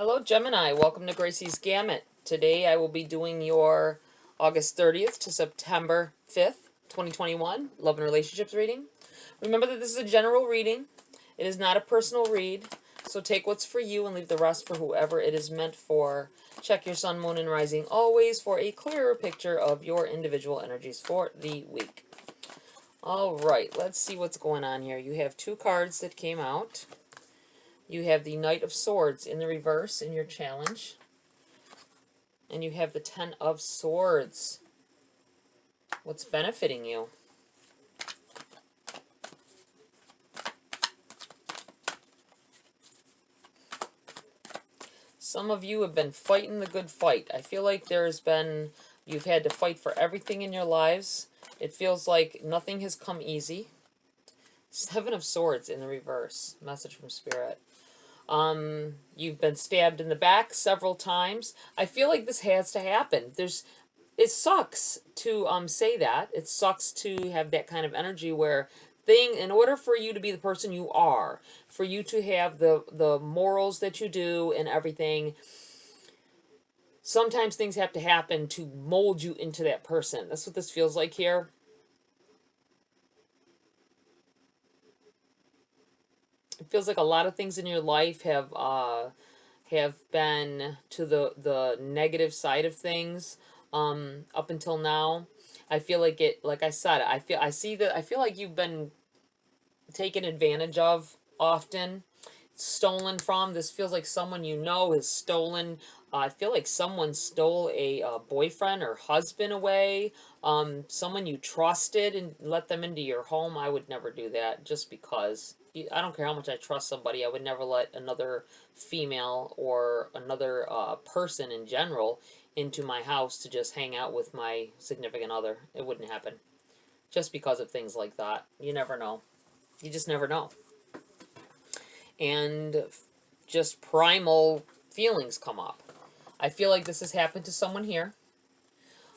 Hello Gemini, welcome to Gracie's Gamut. Today I will be doing your August 30th to September 5th, 2021 love and relationships reading. Remember that this is a general reading. It is not a personal read, so take what's for you and leave the rest for whoever it is meant for. Check your sun, moon, and rising always for a clearer picture of your individual energies for the week. Alright, let's see what's going on here. You have two cards that came out. You have the Knight of Swords in the reverse in your challenge. And you have the Ten of Swords. What's benefiting you? Some of you have been fighting the good fight. I feel like you've had to fight for everything in your lives. It feels like nothing has come easy. Seven of Swords in the reverse. Message from Spirit. You've been stabbed in the back several times. I feel like this has to happen. It sucks to say that. It sucks to have that kind of energy where in order for you to be the person you are, for you to have the morals that you do and everything, sometimes things have to happen to mold you into that person. That's what this feels like here. It feels like a lot of things in your life have been to the negative side of things up until now. I feel like like I said, I feel like you've been taken advantage of often, stolen from. This feels like someone you know has stolen. I feel like someone stole a boyfriend or husband away. Someone you trusted and let them into your home. I would never do that just because. I don't care how much I trust somebody. I would never let another female or another person in general into my house to just hang out with my significant other. It wouldn't happen. Just because of things like that. You never know. You just never know. And just primal feelings come up. I feel like this has happened to someone here.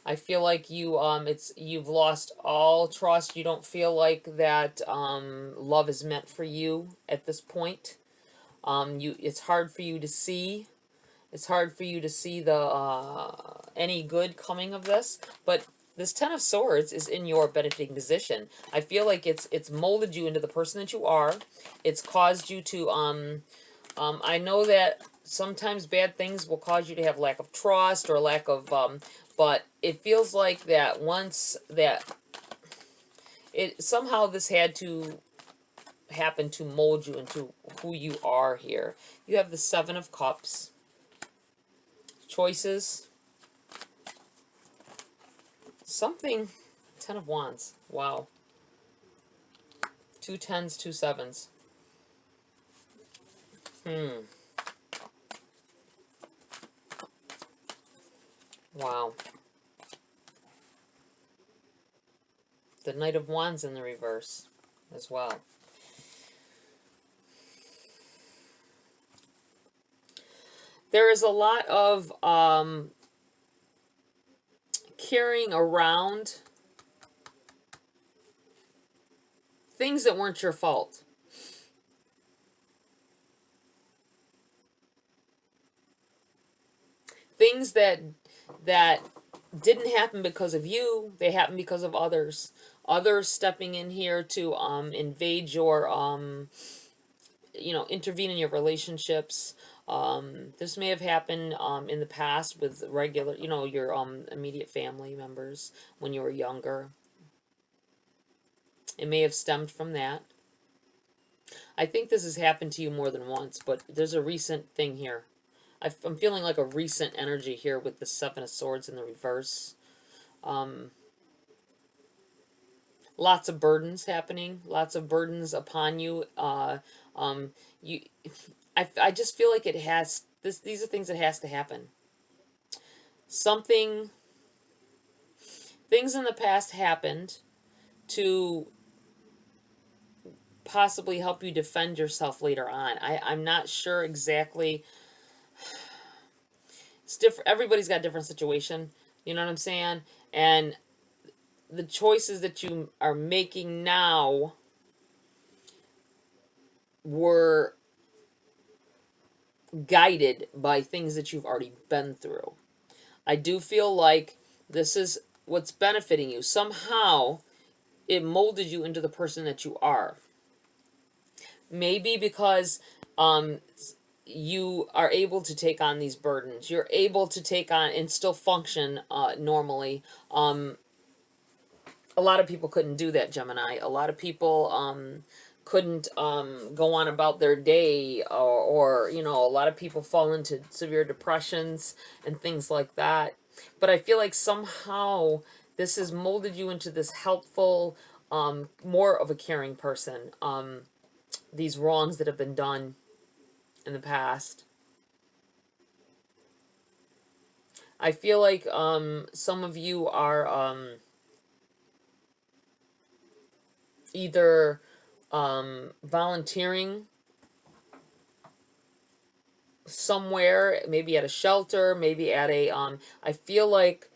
I feel like you've lost all trust. You don't feel like that love is meant for you at this point. It's hard for you to see. It's hard for you to see any good coming of this. But this Ten of Swords is in your benefiting position. I feel like it's molded you into the person that you are. It's caused you to I know that sometimes bad things will cause you to have lack of trust or lack of but it feels like that once that somehow this had to happen to mold you into who you are here. You have the Seven of Cups. Choices. Something. Ten of Wands. Wow. Two tens, two sevens. Wow. The Knight of Wands in the reverse as well. There is a lot of carrying around things that weren't your fault. Things that didn't happen because of you, they happened because of others. Others stepping in here to invade your intervene in your relationships. This may have happened in the past with regular, your immediate family members when you were younger. It may have stemmed from that. I think this has happened to you more than once, but there's a recent thing here. I'm feeling like a recent energy here with the Seven of Swords in the reverse. Lots of burdens happening. Lots of burdens upon you. I just feel like these are things that has to happen. Things in the past happened to possibly help you defend yourself later on. I'm not sure exactly. It's different. Everybody's got a different situation. You know what I'm saying? And the choices that you are making now were guided by things that you've already been through. I do feel like this is what's benefiting you. Somehow it molded you into the person that you are. Maybe because um, you are able to take on these burdens. You're able to take on and still function normally. A lot of people couldn't do that, Gemini. A lot of people couldn't go on about their day, or, you know, a lot of people fall into severe depressions and things like that. But I feel like somehow this has molded you into this helpful, more of a caring person. These wrongs that have been done in the past. I feel like some of you are either volunteering somewhere, maybe at a shelter, maybe at a I feel like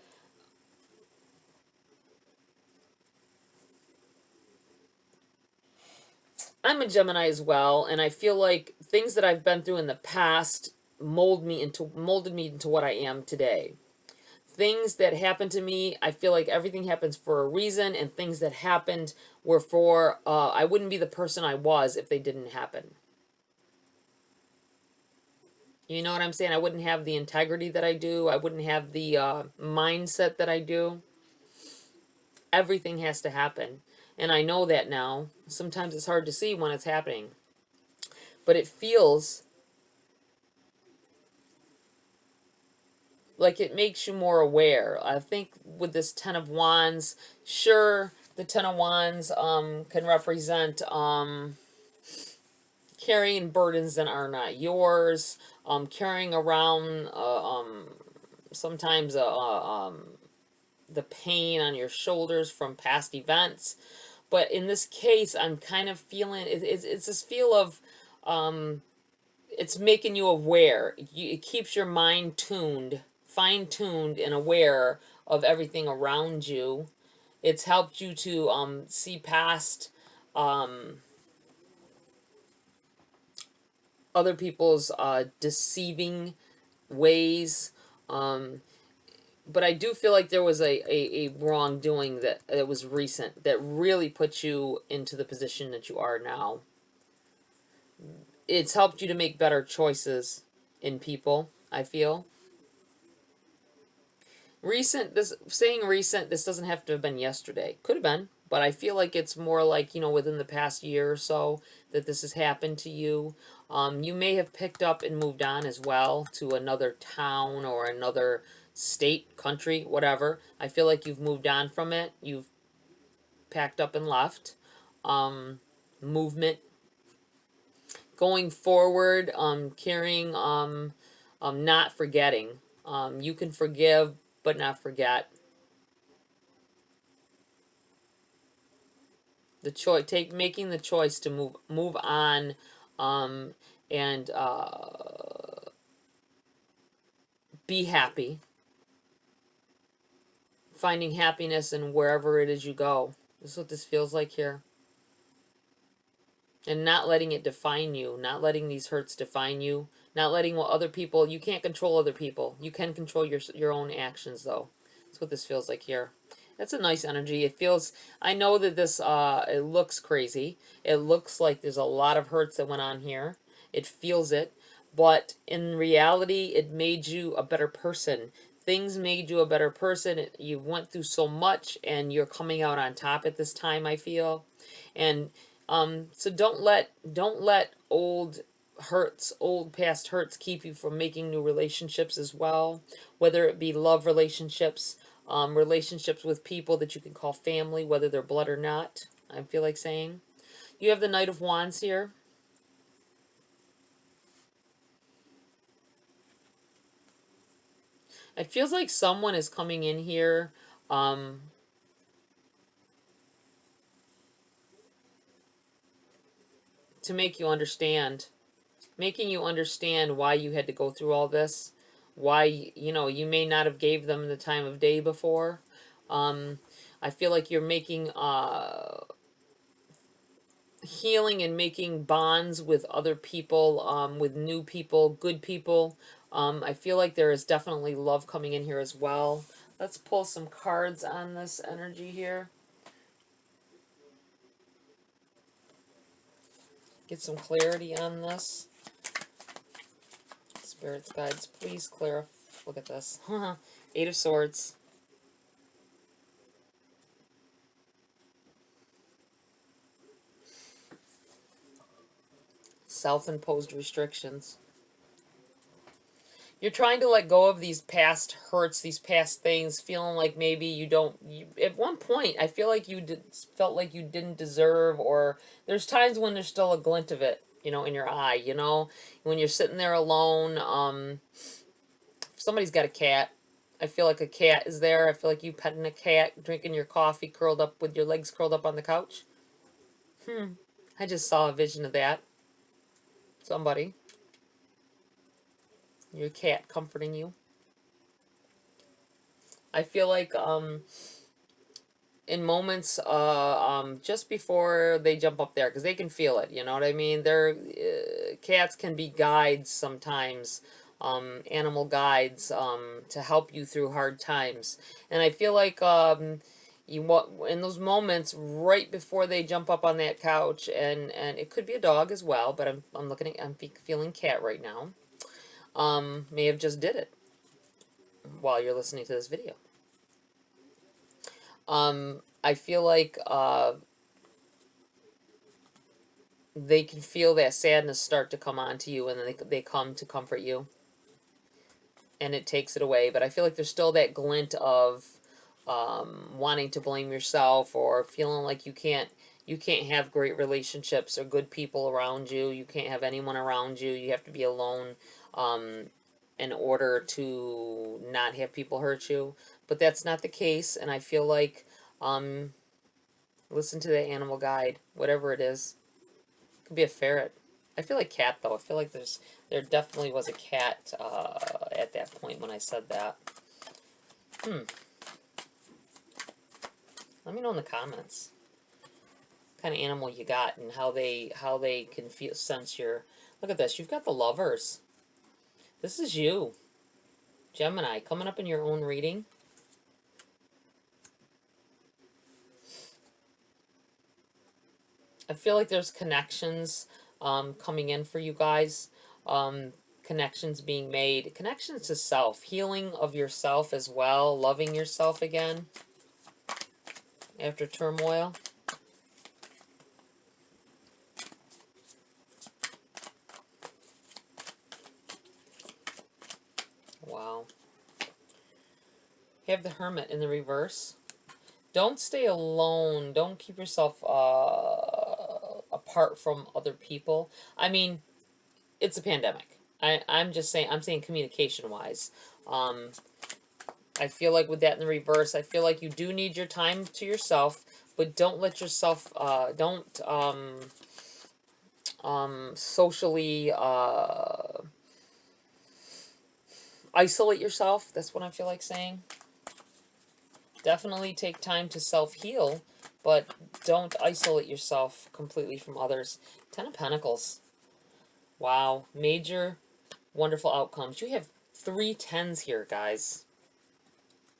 I'm a Gemini as well, and I feel like things that I've been through in the past molded me into what I am today. Things that happened to me, I feel like everything happens for a reason, and things that happened were for I wouldn't be the person I was if they didn't happen. You know what I'm saying? I wouldn't have the integrity that I do. I wouldn't have the mindset that I do. Everything has to happen. And I know that now. Sometimes it's hard to see when it's happening. But it feels like it makes you more aware. I think with this Ten of Wands, sure, the Ten of Wands can represent carrying burdens that are not yours, carrying around sometimes the pain on your shoulders from past events. But in this case, I'm kind of feeling it's this feel of it's making you aware. It keeps your mind tuned, fine tuned, and aware of everything around you. It's helped you to see past other people's deceiving ways. But I do feel like there was a wrongdoing that was recent that really put you into the position that you are now. It's helped you to make better choices in people, I feel. Recent, this saying recent, this doesn't have to have been yesterday. Could have been, but I feel like it's more like, you know, within the past year or so that this has happened to you. You may have picked up and moved on as well to another town or another state, country, whatever. I feel like you've moved on from it. You've packed up and left. Movement. Going forward, carrying, not forgetting. You can forgive, but not forget. The choice, making the choice to move on, and be happy. Finding happiness in wherever it is you go. This is what this feels like here. And not letting it define you, not letting these hurts define you, not letting what other people, you can't control other people. You can control your own actions though. That's what this feels like here. That's a nice energy. It feels, I know that this, it looks crazy. It looks like there's a lot of hurts that went on here. It feels it. But in reality, it made you a better person. Things made you a better person. You went through so much and you're coming out on top at this time, I feel. And so don't let old hurts, old past hurts keep you from making new relationships as well. Whether it be love relationships, relationships with people that you can call family, whether they're blood or not, I feel like saying. You have the Knight of Wands here. It feels like someone is coming in here to make you understand. Making you understand why you had to go through all this. Why, you know, you may not have gave them the time of day before. I feel like you're making healing and making bonds with other people, with new people, good people. I feel like there is definitely love coming in here as well. Let's pull some cards on this energy here. Get some clarity on this. Spirits, guides, please clarify. Look at this. Eight of Swords. Self-imposed restrictions. You're trying to let go of these past hurts, these past things, feeling like maybe you don't. At one point, I feel like felt like you didn't deserve, or there's times when there's still a glint of it, in your eye. When you're sitting there alone. Somebody's got a cat. I feel like a cat is there. I feel like you petting a cat, drinking your coffee, curled up with your legs curled up on the couch. I just saw a vision of that. Somebody. Your cat comforting you. I feel like in moments just before they jump up there, because they can feel it, you know what I mean? Cats can be guides sometimes, animal guides, to help you through hard times. And I feel like in those moments right before they jump up on that couch, and it could be a dog as well, but I'm feeling cat right now. May have just did it while you're listening to this video. I feel like they can feel that sadness start to come onto you, and then they come to comfort you, and it takes it away. But I feel like there's still that glint of wanting to blame yourself, or feeling like you can't have great relationships or good people around you. You can't have anyone around you. You have to be alone in order to not have people hurt you. But that's not the case, and I feel like listen to the animal guide, whatever it is. It could be a ferret. I feel like cat, though. I feel like there definitely was a cat at that point when I said that. Let me know in the comments what kind of animal you got, and how they can sense your. Look at this. You've got the Lovers. This is you, Gemini, coming up in your own reading. I feel like there's connections coming in for you guys. Connections being made. Connections to self. Healing of yourself as well. Loving yourself again after turmoil. Wow. You have the Hermit in the reverse. Don't stay alone. Don't keep yourself apart from other people. I mean, it's a pandemic. I'm saying communication-wise. I feel like with that in the reverse, I feel like you do need your time to yourself, but don't let yourself, don't socially isolate yourself. That's what I feel like saying. Definitely take time to self-heal, but don't isolate yourself completely from others. Ten of Pentacles. Wow. Major, wonderful outcomes. You have 3 10s here, guys.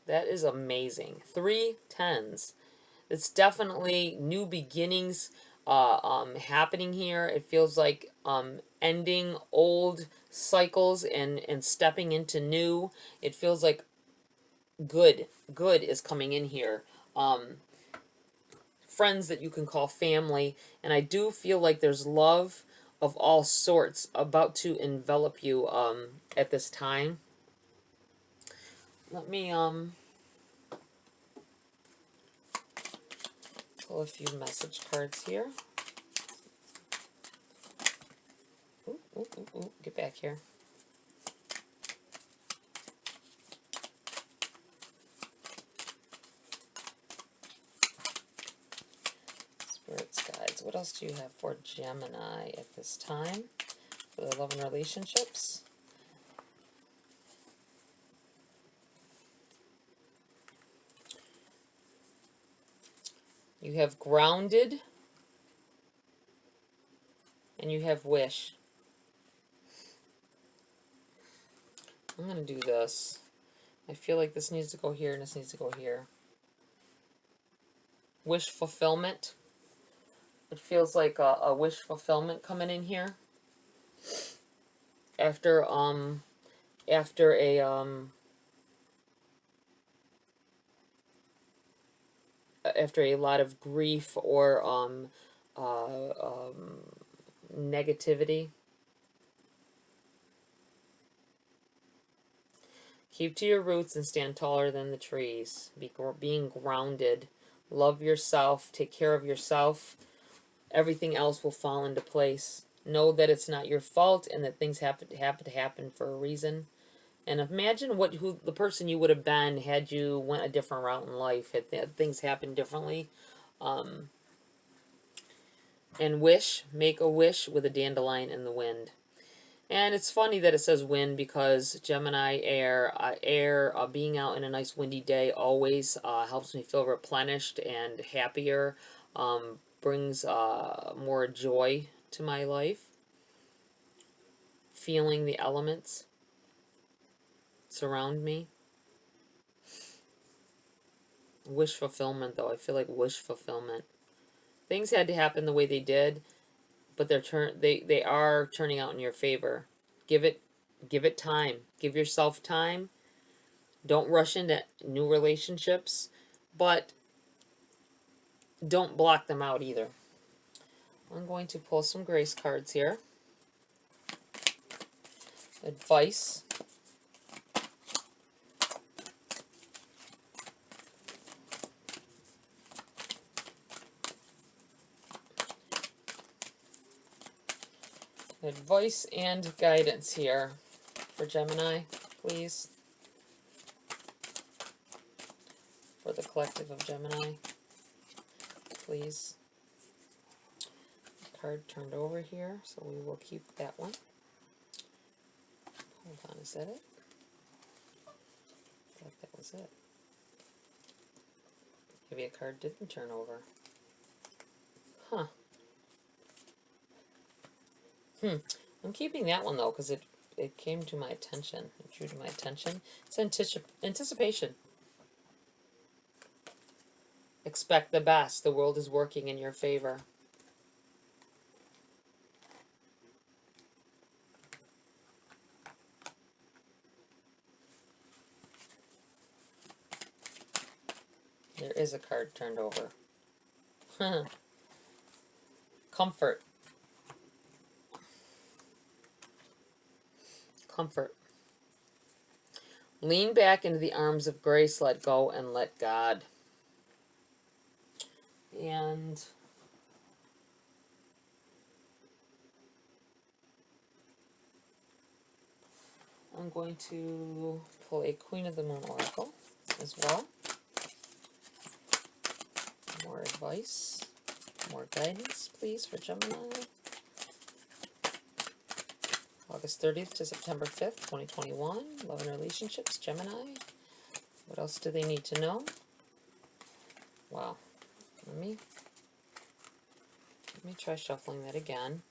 That is amazing. 3 10s. It's definitely new beginnings happening here. It feels like ending old cycles and stepping into new. It feels like good is coming in here. Friends that you can call family, and I do feel like there's love of all sorts about to envelop you at this time. Let me pull a few message cards here. Ooh, get back here. Spirits, guides. What else do you have for Gemini at this time? For their love and relationships. You have grounded. And you have wish. I'm going to do this. I feel like this needs to go here and this needs to go here. Wish fulfillment. It feels like a wish fulfillment coming in here. After after a lot of grief or negativity. Keep to your roots and stand taller than the trees. Being grounded. Love yourself. Take care of yourself. Everything else will fall into place. Know that it's not your fault and that things happen to happen for a reason. And imagine who the person you would have been had you went a different route in life, had things happened differently. And wish, make a wish with a dandelion in the wind. And it's funny that it says wind because Gemini air, being out in a nice windy day always helps me feel replenished and happier, brings more joy to my life. Feeling the elements surround me. Wish fulfillment, though. I feel like wish fulfillment. Things had to happen the way they did, but they are turning out in your favor. Give it time. Give yourself time. Don't rush into new relationships, but don't block them out either. I'm going to pull some grace cards here. Advice. Advice and guidance here for Gemini, please. For the collective of Gemini, please. Card turned over here, so we will keep that one. Hold on, is that it? I thought that was it. Maybe a card didn't turn over. Huh. I'm keeping that one, though, because it came to my attention. It drew to my attention. It's anticipation. Expect the best. The world is working in your favor. There is a card turned over. Comfort. Comfort. Lean back into the arms of grace, let go, and let God. And I'm going to pull a Queen of the Moon Oracle as well. More advice, more guidance, please, for Gemini. August 30th to September 5th, 2021. Love and relationships, Gemini. What else do they need to know? Wow. Let me try shuffling that again.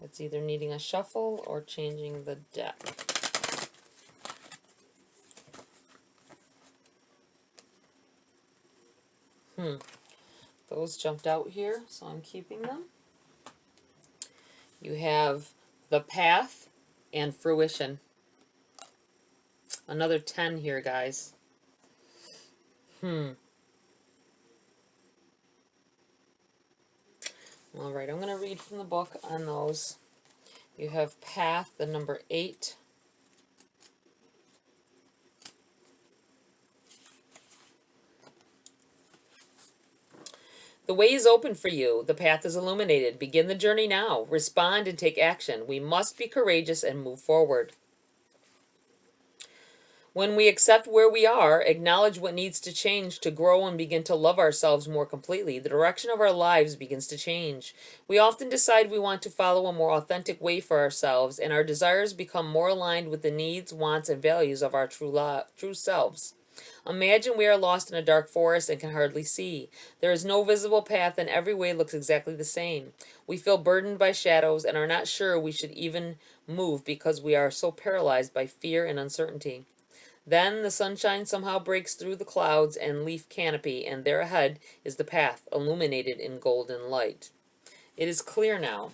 It's either needing a shuffle or changing the deck. Those jumped out here, so I'm keeping them. You have the path and fruition. Another 10 here, guys. All right, I'm going to read from the book on those. You have path, the number 8. The way is open for you. The path is illuminated. Begin the journey now. Respond and take action. We must be courageous and move forward. When we accept where we are, acknowledge what needs to change to grow and begin to love ourselves more completely, the direction of our lives begins to change. We often decide we want to follow a more authentic way for ourselves, and our desires become more aligned with the needs, wants, and values of our true selves. Imagine we are lost in a dark forest and can hardly see. There is no visible path and every way looks exactly the same. We feel burdened by shadows and are not sure we should even move because we are so paralyzed by fear and uncertainty. Then the sunshine somehow breaks through the clouds and leaf canopy, and there ahead is the path, illuminated in golden light. It is clear now,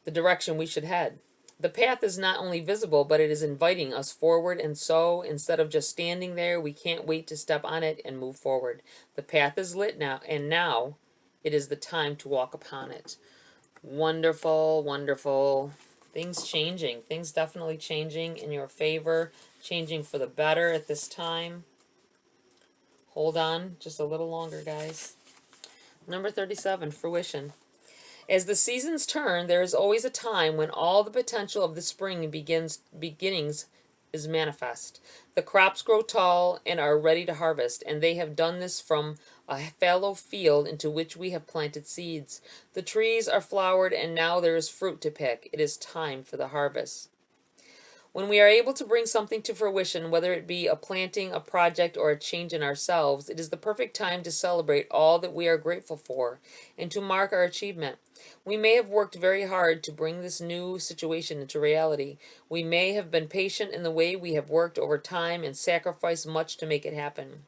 the direction we should head. The path is not only visible, but it is inviting us forward, and so, instead of just standing there, we can't wait to step on it and move forward. The path is lit now, and now it is the time to walk upon it. Wonderful, wonderful. Things changing. Things definitely changing in your favor. Changing for the better at this time. Hold on just a little longer, guys. Number 37, fruition. As the seasons turn, there is always a time when all the potential of the spring beginnings is manifest. The crops grow tall and are ready to harvest, and they have done this from a fallow field into which we have planted seeds. The trees are flowered, and now there is fruit to pick. It is time for the harvest. When we are able to bring something to fruition, whether it be a planting, a project, or a change in ourselves, it is the perfect time to celebrate all that we are grateful for and to mark our achievement. We may have worked very hard to bring this new situation into reality. We may have been patient in the way we have worked over time and sacrificed much to make it happen.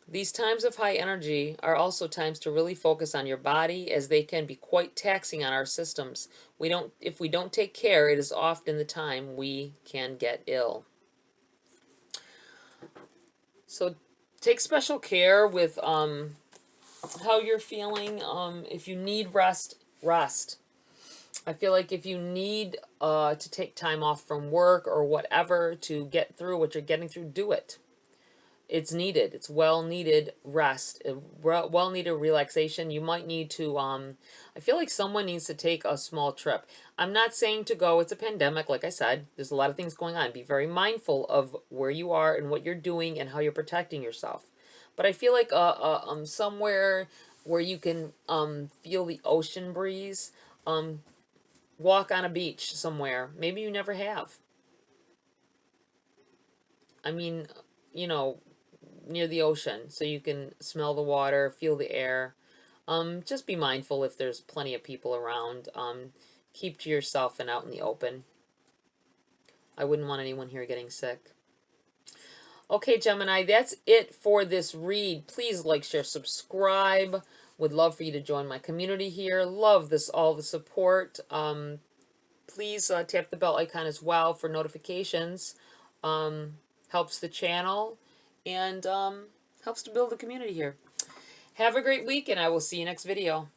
These times of high energy are also times to really focus on your body, as they can be quite taxing on our systems. If we don't take care, it is often the time we can get ill. So take special care with how you're feeling. If you need rest, rest. I feel like if you need to take time off from work or whatever to get through what you're getting through, do it. It's needed. It's well needed rest, well needed relaxation. You might need to, I feel like someone needs to take a small trip. I'm not saying to go, it's a pandemic, like I said, there's a lot of things going on. Be very mindful of where you are and what you're doing and how you're protecting yourself. But I feel like somewhere where you can feel the ocean breeze, walk on a beach somewhere. Maybe you never have. I mean, you know, near the ocean so you can smell the water, feel the air. Just be mindful if there's plenty of people around. Keep to yourself and out in the open. I wouldn't want anyone here getting sick. Okay, Gemini, that's it for this read. Please like, share, subscribe. Would love for you to join my community here. Love this, all the support. Please tap the bell icon as well for notifications. Helps the channel and helps to build the community here. Have a great week, and I will see you next video.